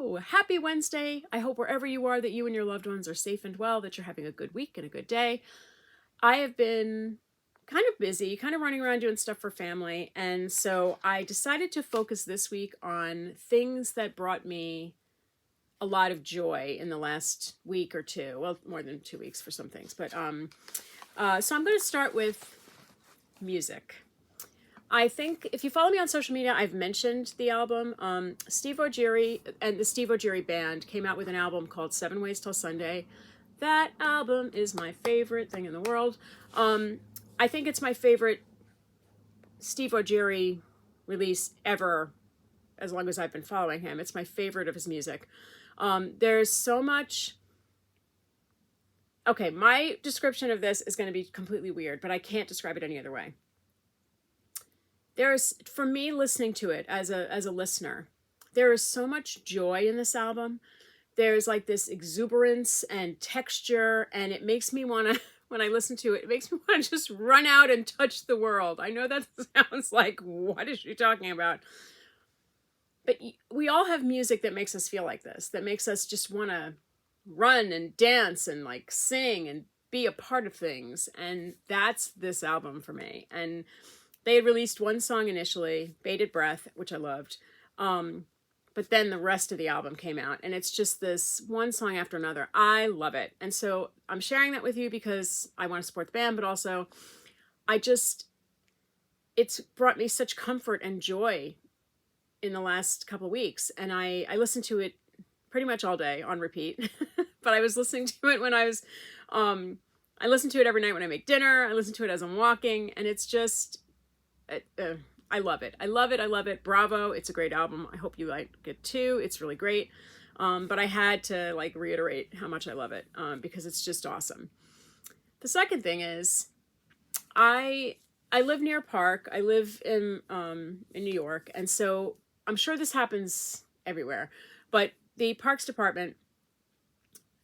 Hello, happy Wednesday. I hope wherever you are that you and your loved ones are safe and well, that you're having a good week and a good day. I have been kind of busy, kind of running around doing stuff for family, and so I decided to focus this week on things that brought me a lot of joy in the last week or two. Well, more than 2 weeks for some things, but so I'm going to start with music. I think if you follow me on social media, I've mentioned the album. Steve Ogieri and the Steve Ogieri Band came out with an album called 7 Ways Till Sunday. That album is my favorite thing in the world. I think it's my favorite Steve Ogieri release ever, as long as I've been following him. It's my favorite of his music. There's so much... Okay, my description of this is going to be completely weird, but I can't describe it any other way. There's, for me, listening to it as a listener, there is so much joy in this album. There's like this exuberance and texture, and it makes me want to, when I listen to it, it makes me want to just run out and touch the world. I know that sounds like, what is she talking about? But we all have music that makes us feel like this, that makes us just want to run and dance and like sing and be a part of things. And that's this album for me. And they had released one song initially, Bated Breath, which I loved. But then the rest of the album came out, and it's just this one song after another. I love it. And so I'm sharing that with you because I want to support the band, but also it's brought me such comfort and joy in the last couple of weeks. And I listened to it pretty much all day on repeat, but I was listening to it when I listen to it every night when I make dinner. I listen to it as I'm walking, and it's just... I love it. I love it. I love it. Bravo. It's a great album. I hope you like it too. It's really great. But I had to like reiterate how much I love it because it's just awesome. The second thing is I live near a park. I live in New York. And so I'm sure this happens everywhere, but the Parks Department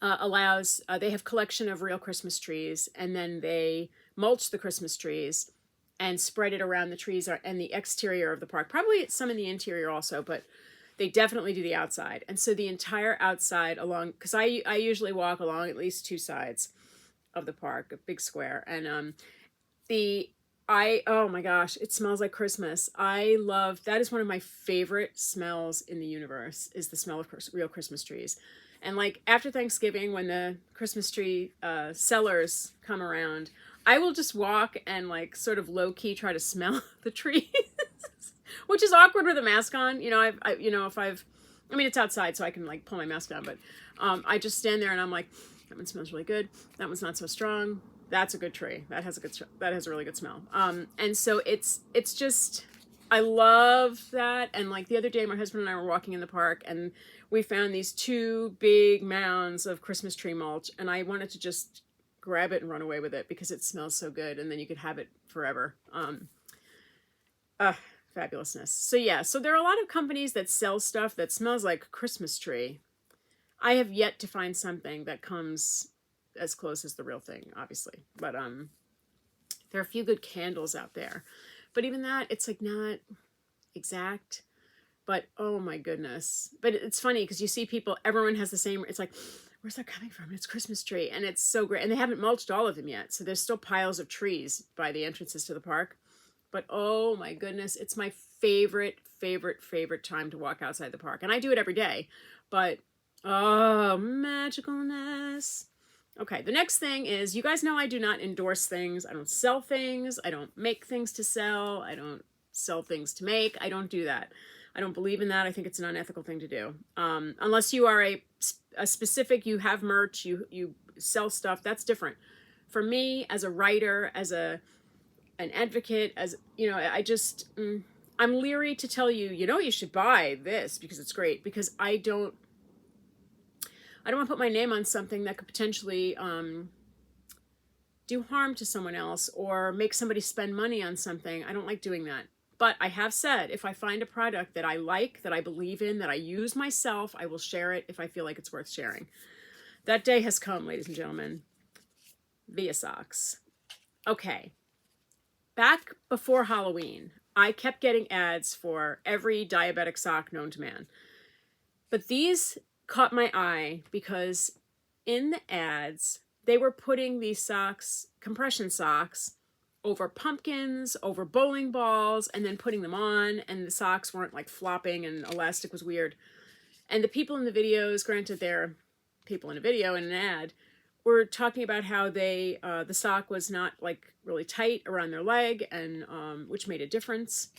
allows, they have collection of real Christmas trees, and then they mulch the Christmas trees and spread it around the trees and the exterior of the park. Probably some in the interior also, but they definitely do the outside. And so the entire outside along, because I usually walk along at least two sides of the park, a big square. And oh my gosh, it smells like Christmas. That is one of my favorite smells in the universe, is the smell of real Christmas trees. And like after Thanksgiving, when the Christmas tree sellers come around, I will just walk and like sort of low key try to smell the trees, which is awkward with a mask on. You know, it's outside, so I can like pull my mask down, but I just stand there and I'm like, that one smells really good. That one's not so strong. That's a good tree. That has a really good smell. And so it's just, I love that. And like the other day, my husband and I were walking in the park, and we found these two big mounds of Christmas tree mulch, and I wanted to just grab it and run away with it because it smells so good, and then you could have it forever. Fabulousness. So yeah, so there are a lot of companies that sell stuff that smells like Christmas tree. I have yet to find something that comes as close as the real thing, obviously. But there are a few good candles out there. But even that, it's like not exact. But oh my goodness. But it's funny because you see people, everyone has the same, it's like, where's that coming from? It's Christmas tree. And it's so great. And they haven't mulched all of them yet. So there's still piles of trees by the entrances to the park. But oh my goodness, it's my favorite time to walk outside the park. And I do it every day. But oh, magicalness. Okay, the next thing is, you guys know I do not endorse things. I don't sell things. I don't make things to sell. I don't sell things to make. I don't do that. I don't believe in that. I think it's an unethical thing to do. Unless you are a specific, you have merch, you sell stuff, that's different. For me, as a writer, as an advocate, as, you know, I'm leery to tell you, you should buy this because it's great, because I don't want to put my name on something that could potentially do harm to someone else or make somebody spend money on something. I don't like doing that. But I have said, if I find a product that I like, that I believe in, that I use myself, I will share it if I feel like it's worth sharing. That day has come, ladies and gentlemen. Via Socks. Okay. Back before Halloween, I kept getting ads for every diabetic sock known to man. But these caught my eye because in the ads, they were putting these socks, compression socks, over pumpkins, over bowling balls, and then putting them on, and the socks weren't like flopping and elastic was weird. And the people in the videos, granted they're people in a video and an ad, were talking about how they the sock was not like really tight around their leg, and which made a difference.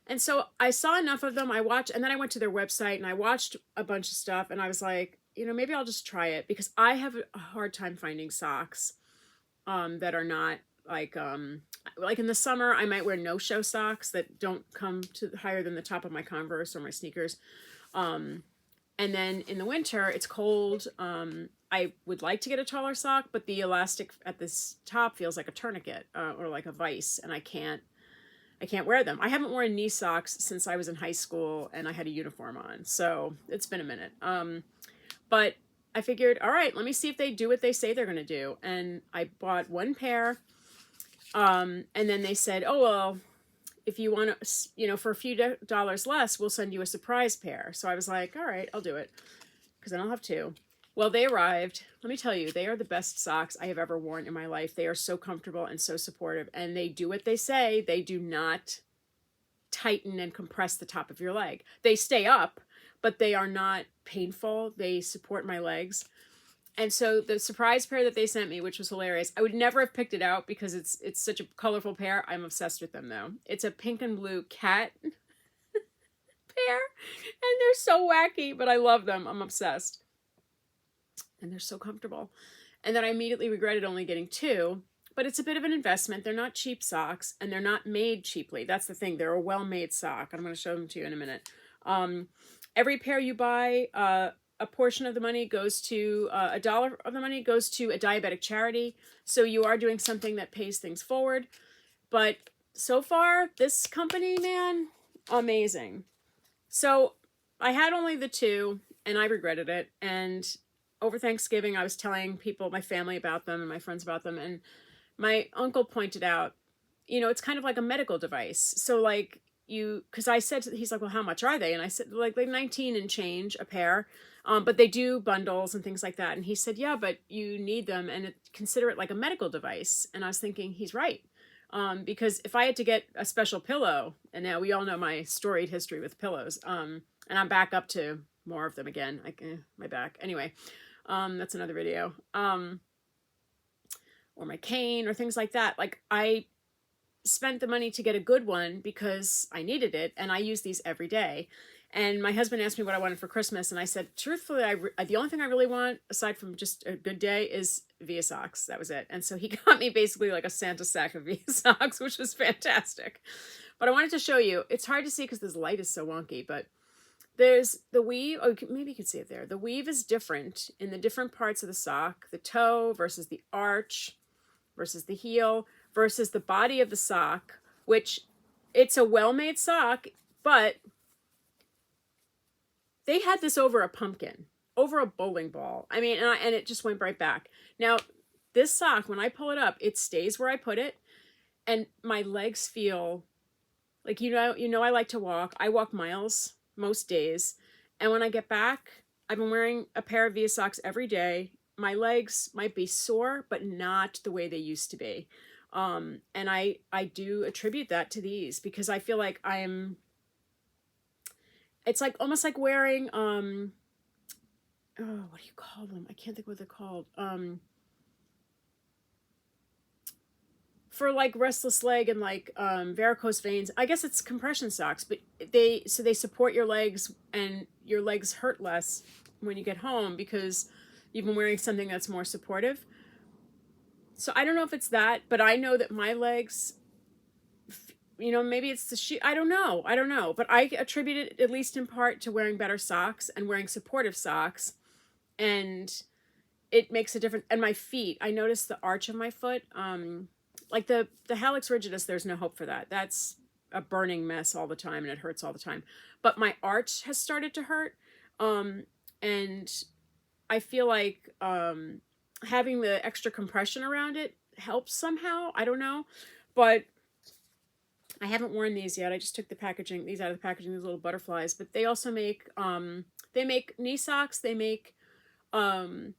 And so I saw enough of them. I watched, and then I went to their website and I watched a bunch of stuff, and I was like, you know, maybe I'll just try it, because I have a hard time finding socks that are not like in the summer I might wear no-show socks that don't come to higher than the top of my Converse or my sneakers. And then in the winter it's cold. I would like to get a taller sock, but the elastic at this top feels like a tourniquet or like a vice, and I can't wear them. I haven't worn knee socks since I was in high school and I had a uniform on, so it's been a minute. But I figured, all right, let me see if they do what they say they're going to do. And I bought one pair. And then they said, oh, well, if you want to, you know, for a few dollars less, we'll send you a surprise pair. So I was like, all right, I'll do it, because then I'll have two. Well, they arrived. Let me tell you, they are the best socks I have ever worn in my life. They are so comfortable and so supportive, and they do what they say. They do not tighten and compress the top of your leg. They stay up, but they are not painful. They support my legs. And so the surprise pair that they sent me, which was hilarious, I would never have picked it out because it's such a colorful pair. I'm obsessed with them though. It's a pink and blue cat pair, and they're so wacky, but I love them. I'm obsessed. And they're so comfortable. And then I immediately regretted only getting two, but it's a bit of an investment. They're not cheap socks, and they're not made cheaply. That's the thing. They're a well-made sock. I'm going to show them to you in a minute. Every pair you buy, a portion of the money goes to, $1 of the money goes to a diabetic charity. So you are doing something that pays things forward. But so far, this company, man, amazing. So I had only the two, and I regretted it. And over Thanksgiving, I was telling people, my family about them and my friends about them. And my uncle pointed out, you know, it's kind of like a medical device. So like because I said, he's like, well, how much are they? And I said, like 19 and change a pair. But they do bundles and things like that. And he said, yeah, but you need them and consider it like a medical device. And I was thinking, he's right. Because if I had to get a special pillow, and now we all know my storied history with pillows, and I'm back up to more of them again, my back. Anyway, that's another video. Or my cane or things like that. Like I spent the money to get a good one because I needed it, and I use these every day. And my husband asked me what I wanted for Christmas, and I said, truthfully, the only thing I really want, aside from just a good day, is Via socks. That was it. And so he got me basically like a Santa sack of Via socks, which was fantastic. But I wanted to show you. It's hard to see because this light is so wonky, but there's the weave. Oh, maybe you can see it there. The weave is different in the different parts of the sock. The toe versus the arch versus the heel versus the body of the sock, which it's a well-made sock, but they had this over a pumpkin, over a bowling ball. I mean, and it just went right back. Now, this sock, when I pull it up, it stays where I put it, and my legs feel like, you know, I like to walk. I walk miles most days, and when I get back, I've been wearing a pair of Via socks every day. My legs might be sore, but not the way they used to be. And I do attribute that to these, because I feel like it's like almost like wearing, what do you call them? I can't think what they're called. For like restless leg and like varicose veins, I guess it's compression socks, but they support your legs, and your legs hurt less when you get home because you've been wearing something that's more supportive. So I don't know if it's that, but I know that my legs, you know, maybe it's the shoe. I don't know. But I attribute it, at least in part, to wearing better socks and wearing supportive socks. And it makes a difference. And my feet, I noticed the arch of my foot. Like the hallux rigidus, there's no hope for that. That's a burning mess all the time, and it hurts all the time. But my arch has started to hurt. And I feel like having the extra compression around it helps somehow. I don't know. But I haven't worn these yet. I just took the packaging, these out of the packaging, these little butterflies. But they also make, they make knee socks. They make, I'm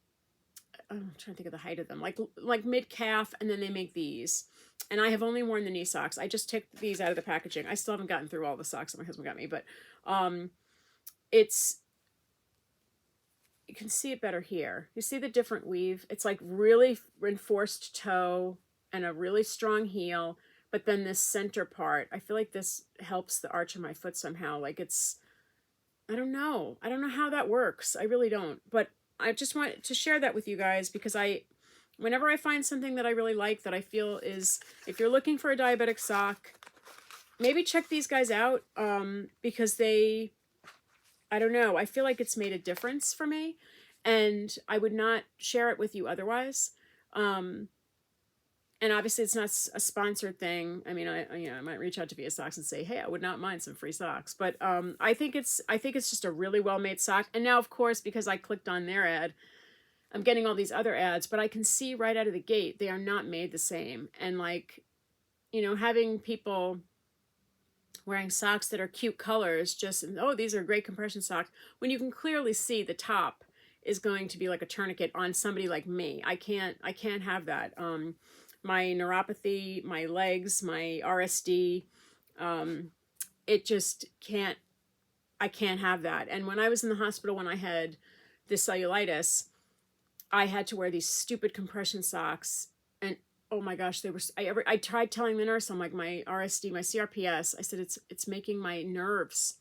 trying to think of the height of them, like mid calf, and then they make these. And I have only worn the knee socks. I just took these out of the packaging. I still haven't gotten through all the socks that my husband got me, but it's, you can see it better here. You see the different weave? It's like really reinforced toe and a really strong heel, but then this center part, I feel like this helps the arch of my foot somehow. Like it's, I don't know. I don't know how that works. I really don't. But I just want to share that with you guys because whenever I find something that I really like that I feel is, if you're looking for a diabetic sock, maybe check these guys out because they, I don't know, I feel like it's made a difference for me and I would not share it with you otherwise. And obviously it's not a sponsored thing. I mean, I might reach out to Via Socks and say, hey, I would not mind some free socks. But I think it's just a really well-made sock. And now, of course, because I clicked on their ad, I'm getting all these other ads, but I can see right out of the gate, they are not made the same. And like, you know, having people wearing socks that are cute colors, just, oh, these are great compression socks, when you can clearly see the top is going to be like a tourniquet on somebody like me. I can't have that. My neuropathy, my legs, my RSD, it just can't, I can't have that. And when I was in the hospital, when I had this cellulitis, I had to wear these stupid compression socks. And oh my gosh, they were, I tried telling the nurse, I'm like, my RSD, my CRPS, I said, it's making my nerves,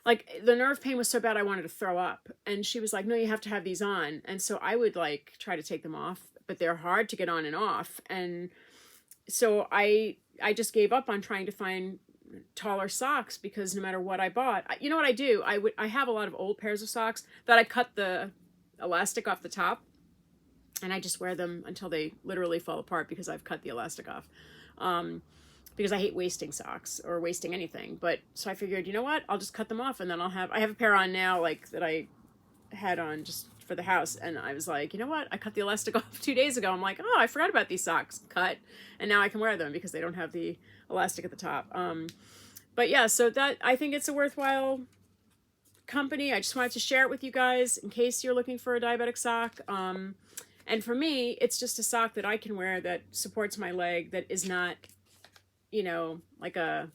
like the nerve pain was so bad I wanted to throw up. And she was like, no, you have to have these on. And so I would like try to take them off, but they're hard to get on and off. And so I just gave up on trying to find taller socks because no matter what I bought, you know what I do? I have a lot of old pairs of socks that I cut the elastic off the top and I just wear them until they literally fall apart because I've cut the elastic off. Because I hate wasting socks or wasting anything. But so I figured, you know what? I'll just cut them off and then I have a pair on now, like that I had on just for the house. And I was like, you know what? I cut the elastic off 2 days ago. I'm like, oh, I forgot about these socks cut. And now I can wear them because they don't have the elastic at the top. But yeah, so that, I think it's a worthwhile company. I just wanted to share it with you guys in case you're looking for a diabetic sock. And for me, it's just a sock that I can wear that supports my leg, that is not, you know, like a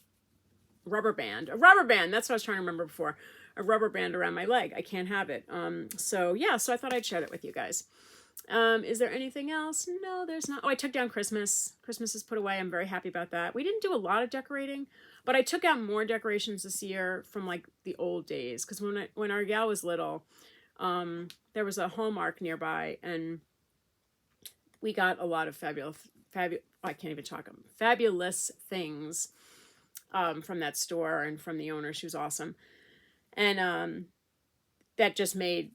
rubber band. A rubber band, that's what I was trying to remember before. A rubber band around my leg. I can't have it. So yeah, so I thought I'd share that with you guys. Is there anything else? No, there's not. Oh, I took down Christmas. Christmas is put away. I'm very happy about that. We didn't do a lot of decorating, but I took out more decorations this year from like the old days. Because when our gal was little, there was a Hallmark nearby, and we got a lot of fabulous things from that store and from the owner. She was awesome. And that just made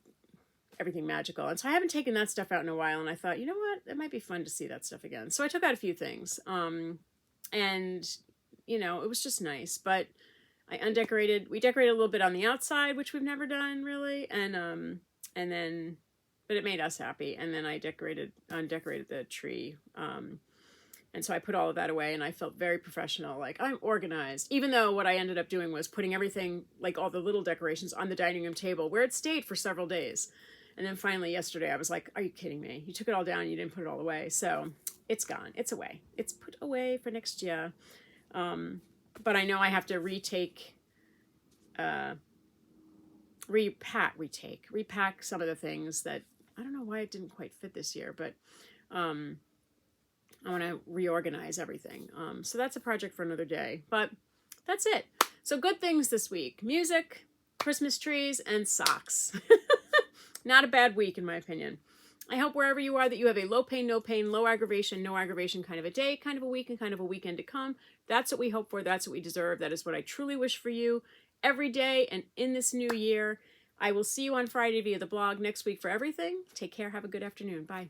everything magical. And so I haven't taken that stuff out in a while, and I thought, you know what, it might be fun to see that stuff again. So I took out a few things. And, you know, it was just nice. But we decorated a little bit on the outside, which we've never done really. And then, but it made us happy. And then I undecorated the tree. And so I put all of that away, and I felt very professional, like I'm organized, even though what I ended up doing was putting everything, like all the little decorations, on the dining room table where it stayed for several days. And then finally yesterday I was like, are you kidding me? You took it all down and you didn't put it all away. So it's gone. It's away. It's put away for next year. But I know I have to repack some of the things that, I don't know why it didn't quite fit this year, but I want to reorganize everything. So that's a project for another day, but that's it. So good things this week: music, Christmas trees, and socks. Not a bad week, in my opinion. I hope wherever you are that you have a low pain, no pain, low aggravation, no aggravation kind of a day, kind of a week, and kind of a weekend to come. That's what we hope for. That's what we deserve. That is what I truly wish for you every day and in this new year. I will see you on Friday via the blog next week for everything. Take care. Have a good afternoon. Bye.